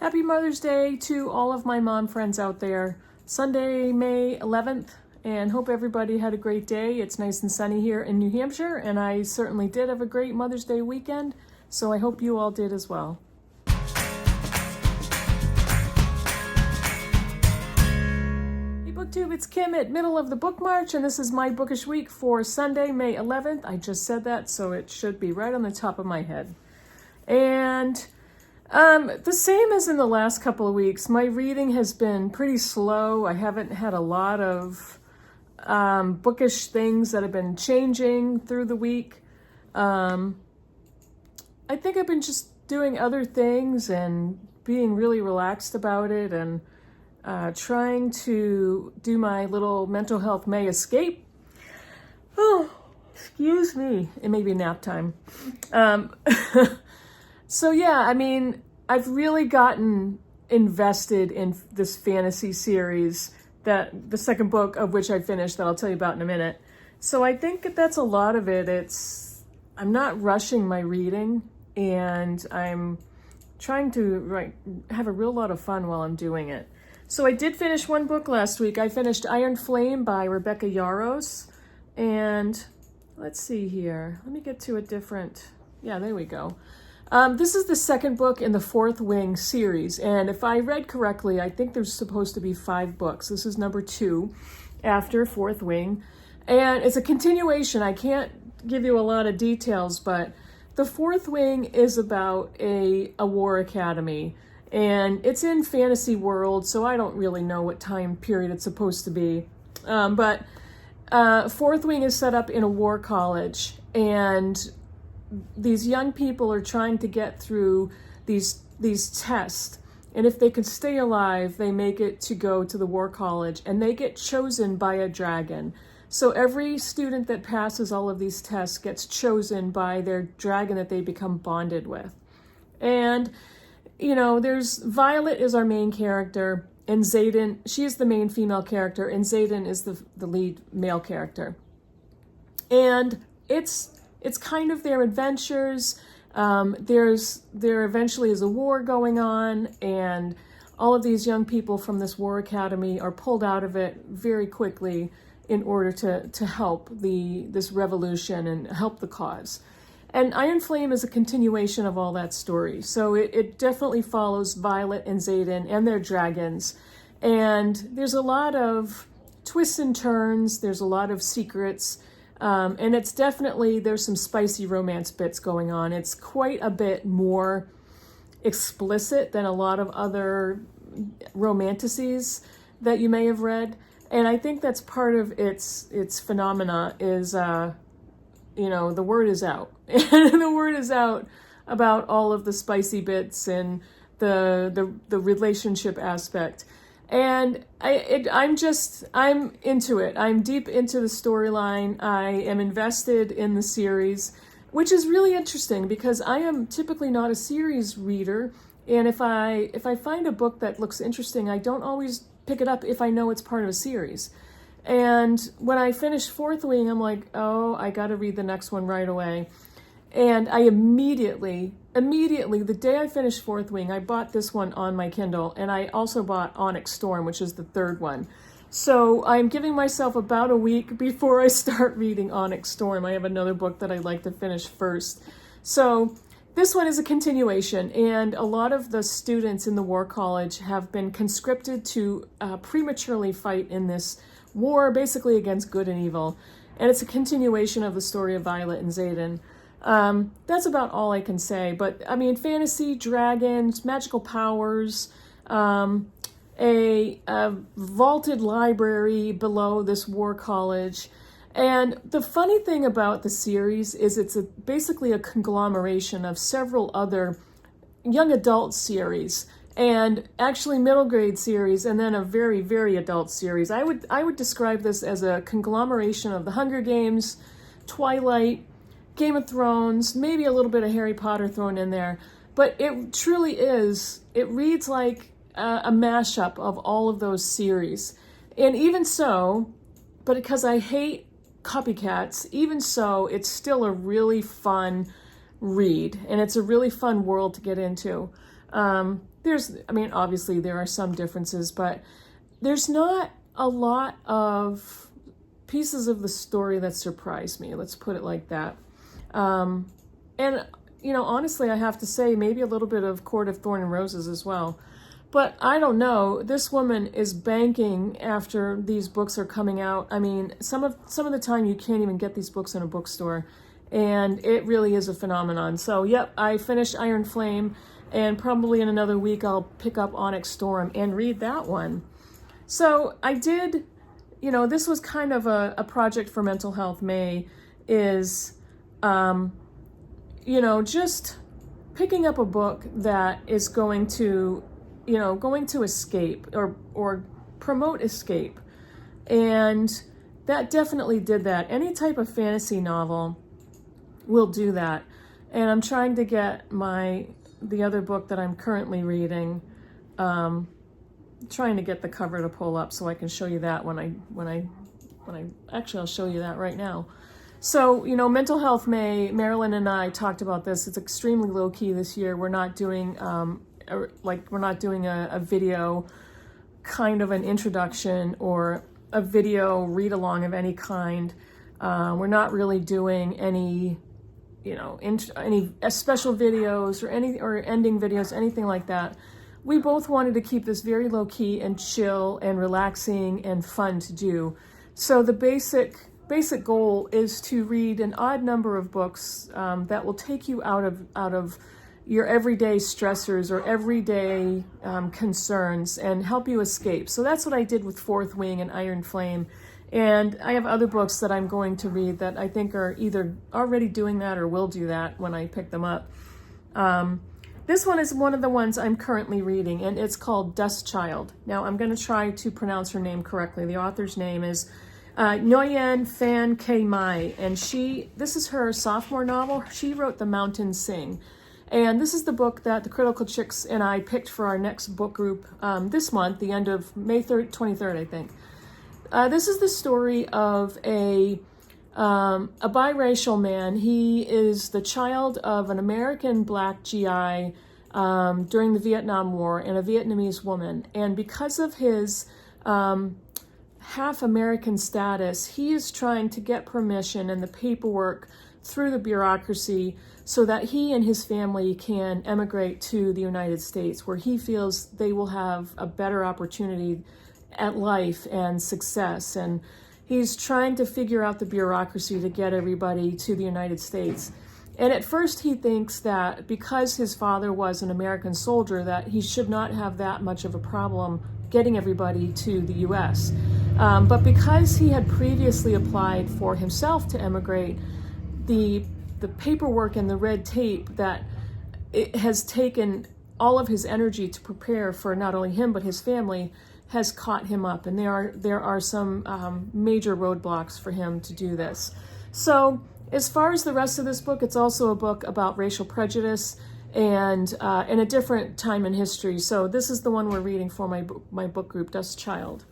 Happy Mother's Day to all of my mom friends out there. Sunday, May 11th, and hope everybody had a great day. It's nice and sunny here in New Hampshire, and I certainly did have a great Mother's Day weekend, so I hope you all did as well. Hey BookTube, it's Kim at Middle of the Book March, and this is my Bookish week for Sunday, May 11th. I just said that, so it should be right on the top of my head. And the same as in the last couple of weeks, my reading has been pretty slow. I haven't had a lot of bookish things that have been changing through the week. I think I've been just doing other things and being really relaxed about it and trying to do my little mental health May escape. Oh, excuse me. It may be nap time. So yeah, I mean, I've really gotten invested in this fantasy series, that the second book of which I finished that I'll tell you about in a minute. So I think that's a lot of it. I'm not rushing my reading, and I'm trying to have a real lot of fun while I'm doing it. So I did finish one book last week. I finished Iron Flame by Rebecca Yarros, and let's see here. Let me get to a different, yeah, there we go. This is the second book in the Fourth Wing series, and if I read correctly, I think there's supposed to be 5 books. This is number 2 after Fourth Wing, and it's a continuation. I can't give you a lot of details, but the Fourth Wing is about a war academy, and it's in fantasy world, so I don't really know what time period it's supposed to be. But Fourth Wing is set up in a war college, and these young people are trying to get through these tests, and if they can stay alive, they make it to go to the war college, and they get chosen by a dragon. So every student that passes all of these tests gets chosen by their dragon that they become bonded with. And you know, there's Violet is our main character, and Xaden, she's the main female character, and Xaden is the lead male character. And it's kind of their adventures. There eventually is a war going on, and all of these young people from this war academy are pulled out of it very quickly in order to help this revolution and help the cause. And Iron Flame is a continuation of all that story. So it definitely follows Violet and Xaden and their dragons. And there's a lot of twists and turns. There's a lot of secrets. And it's definitely, there's some spicy romance bits going on. It's quite a bit more explicit than a lot of other romanticises that you may have read. And I think that's part of its phenomena is, you know, the word is out. And the word is out about all of the spicy bits and the relationship aspect. And I'm into it. I'm deep into the storyline. I am invested in the series, which is really interesting because I am typically not a series reader. And if I find a book that looks interesting, I don't always pick it up if I know it's part of a series. And when I finished Fourth Wing, I'm like, oh, I got to read the next one right away. And I immediately, the day I finished Fourth Wing, I bought this one on my Kindle, and I also bought Onyx Storm, which is the third one. So I'm giving myself about a week before I start reading Onyx Storm. I have another book that I'd like to finish first. So this one is a continuation, and a lot of the students in the war college have been conscripted to prematurely fight in this war, basically against good and evil. And it's a continuation of the story of Violet and Xaden. That's about all I can say, but I mean, fantasy, dragons, magical powers, a vaulted library below this war college. And the funny thing about the series is it's basically a conglomeration of several other young adult series, and actually middle grade series, and then a very, very adult series. I would describe this as a conglomeration of The Hunger Games, Twilight, Game of Thrones, maybe a little bit of Harry Potter thrown in there, but it truly is, it reads like a mashup of all of those series. And even so, but because I hate copycats, even so, it's still a really fun read, and it's a really fun world to get into. I mean, obviously there are some differences, but there's not a lot of pieces of the story that surprised me. Let's put it like that. And, honestly, I have to say maybe a little bit of Court of Thorn and Roses as well. But I don't know. This woman is banking after these books are coming out. I mean, some of the time you can't even get these books in a bookstore, and it really is a phenomenon. So, yep, I finished Iron Flame, and probably in another week I'll pick up Onyx Storm and read that one. So I did, this was kind of a project for Mental Health May, is, just picking up a book that is going to escape or promote escape. And that definitely did that. Any type of fantasy novel will do that. And I'm trying to get the other book that I'm currently reading, trying to get the cover to pull up so I can show you that actually I'll show you that right now. So, Mental Health May, Marilyn and I talked about this. It's extremely low key this year. We're not doing a video kind of an introduction or a video read along of any kind. We're not really doing any, any special videos or ending videos, anything like that. We both wanted to keep this very low key and chill and relaxing and fun to do. So the basic goal is to read an odd number of books that will take you out of your everyday stressors or everyday concerns and help you escape. So that's what I did with Fourth Wing and Iron Flame. And I have other books that I'm going to read that I think are either already doing that or will do that when I pick them up. This one is one of the ones I'm currently reading, and it's called Dust Child. Now, I'm going to try to pronounce her name correctly. The author's name is Nguyen Phan K. Mai, and this is her sophomore novel. She wrote The Mountains Sing. And this is the book that the Critical Chicks and I picked for our next book group this month, the end of May 23rd, I think. This is the story of a biracial man. He is the child of an American black GI during the Vietnam War and a Vietnamese woman. And because of his half American status, he is trying to get permission and the paperwork through the bureaucracy so that he and his family can emigrate to the United States, where he feels they will have a better opportunity at life and success. And he's trying to figure out the bureaucracy to get everybody to the United States. And at first he thinks that because his father was an American soldier, that he should not have that much of a problem getting everybody to the US. But because he had previously applied for himself to emigrate, the paperwork and the red tape that it has taken all of his energy to prepare for not only him but his family has caught him up, and there are some major roadblocks for him to do this. So as far as the rest of this book, it's also a book about racial prejudice and in a different time in history. So this is the one we're reading for my book group, Dust Child.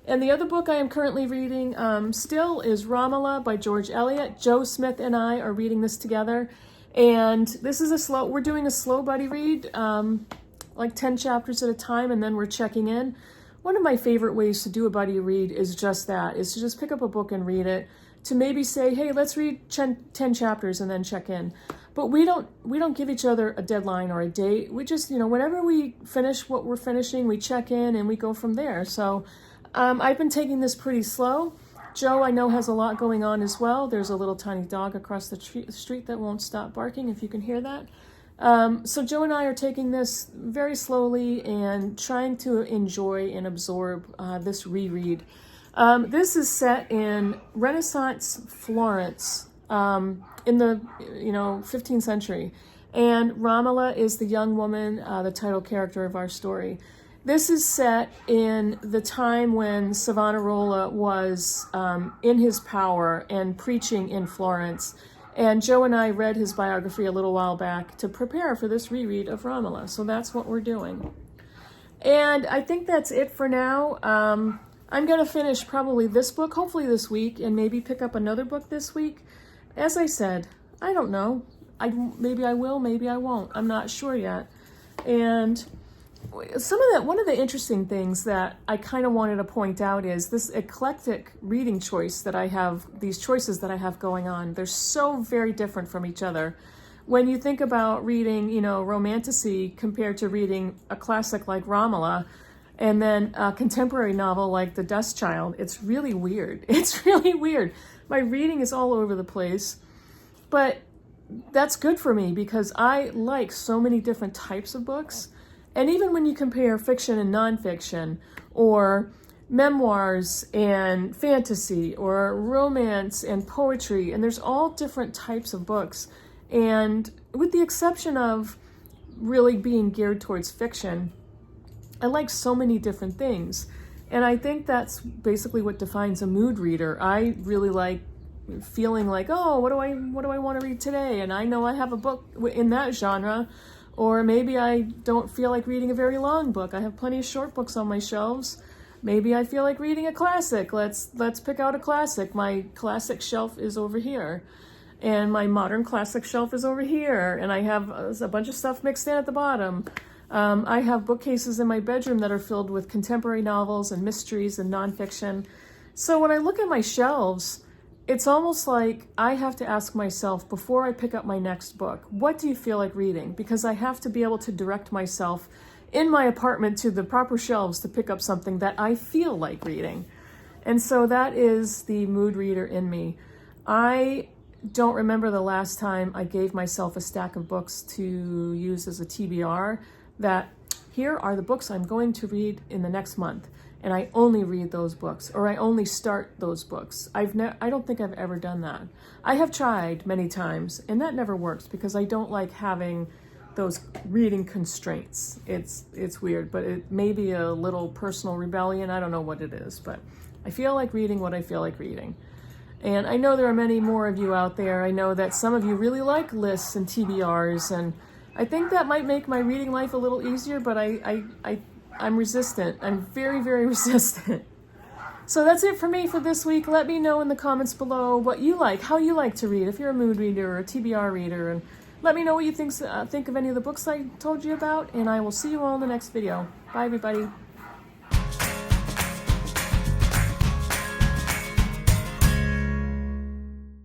And the other book I am currently reading still is Ramla by George Eliot. Joe Smith and I are reading this together. And this is we're doing a slow buddy read, like 10 chapters at a time, and then we're checking in. One of my favorite ways to do a buddy read is just that, is to just pick up a book and read it, to maybe say, hey, let's read 10 chapters and then check in. But we don't give each other a deadline or a date. We just, whenever we finish what we're finishing, we check in and we go from there. So I've been taking this pretty slow. Joe, I know, has a lot going on as well. There's a little tiny dog across the street that won't stop barking, if you can hear that. So Joe and I are taking this very slowly and trying to enjoy and absorb this reread. This is set in Renaissance Florence in the 15th century, and Ramla is the young woman, the title character of our story. This is set in the time when Savonarola was in his power and preaching in Florence. And Joe and I read his biography a little while back to prepare for this reread of Ramla. So that's what we're doing. And I think that's it for now. I'm going to finish probably this book, hopefully this week, and maybe pick up another book this week. As I said, I don't know. Maybe I will, maybe I won't. I'm not sure yet. And one of the interesting things that I kind of wanted to point out is this eclectic reading choice that I have, these choices that I have going on. They're so very different from each other. When you think about reading, romantasy compared to reading a classic like Ramla, and then a contemporary novel like The Dust Child, it's really weird. It's really weird. My reading is all over the place, but that's good for me because I like so many different types of books. And even when you compare fiction and nonfiction, or memoirs and fantasy, or romance and poetry, and there's all different types of books. And with the exception of really being geared towards fiction, I like so many different things. And I think that's basically what defines a mood reader. I really like feeling like, oh, what do I want to read today? And I know I have a book in that genre. Or maybe I don't feel like reading a very long book. I have plenty of short books on my shelves. Maybe I feel like reading a classic. Let's pick out a classic. My classic shelf is over here. And my modern classic shelf is over here. And I have a bunch of stuff mixed in at the bottom. I have bookcases in my bedroom that are filled with contemporary novels and mysteries and nonfiction. So when I look at my shelves, it's almost like I have to ask myself before I pick up my next book, what do you feel like reading? Because I have to be able to direct myself in my apartment to the proper shelves to pick up something that I feel like reading. And so that is the mood reader in me. I don't remember the last time I gave myself a stack of books to use as a TBR, that here are the books I'm going to read in the next month. And I only read those books, or I only start those books. I don't think I've ever done that. I have tried many times, and that never works because I don't like having those reading constraints. It's weird, but it may be a little personal rebellion. I don't know what it is, but I feel like reading what I feel like reading. And I know there are many more of you out there. I know that some of you really like lists and TBRs, and I think that might make my reading life a little easier, but I'm resistant. I'm very, very resistant. So that's it for me for this week. Let me know in the comments below what you like, how you like to read, if you're a mood reader or a TBR reader, and let me know what you think of any of the books I told you about, and I will see you all in the next video. Bye, everybody.